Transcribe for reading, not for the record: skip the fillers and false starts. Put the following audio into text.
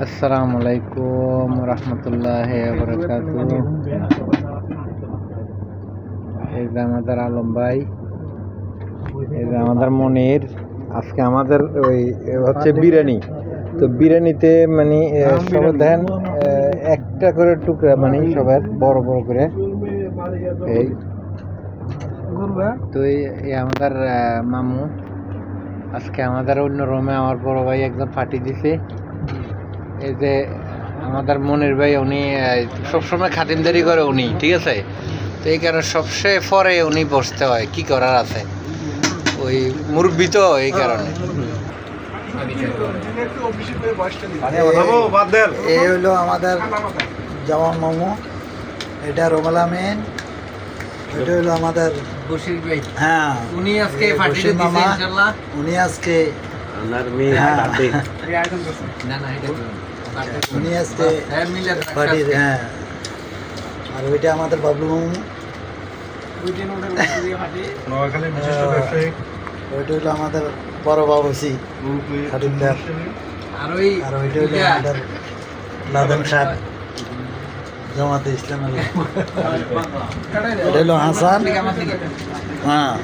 আসসালামু আলাইকুম রহমতুল্লাহি ওয়া বারাকাতুহু। এই যে আমাদের আলম ভাই, এই যে আমাদের মনির। আজকে আমাদের ওই হচ্ছে বিরিয়ানি। তো বিরিয়ানিতে মানে সবাই দেন একটা করে টুকরা, মানে সবার বড় বড় করে। এই তো এই আমাদের মামু আজকে আমাদের অন্য রুমে আমার বড় ভাই একজন পার্টি দিছে। এই যে আমাদের মনির ভাই, উনি সবসময় খাতিমদারি করে উনি, ঠিক আছে। তো এই কারণে সবচেয়ে পরে উনি বসতে হয়, কি করার আছে, ওই মুরব্বি তো, এই কারণে। এই হলো আমাদের জামান মামু, এটা রোমাল আমিন, এটা হলো আমাদের বশির ভাই। হ্যাঁ, উনি আজকে পার্টি দিতে ইনশাআল্লাহ। উনি আজকে উনি আজকে পার্টি। হ্যাঁ, আর ওইটা আমাদের বাবলু মামু, ওইটা হলো আমাদের বড় বাবুসি খাতিমদার। আর ওইটা হলো আমাদের লাদেন সাহেব, জামাতে ইসলাম। এটা হলো হাসান। হ্যাঁ।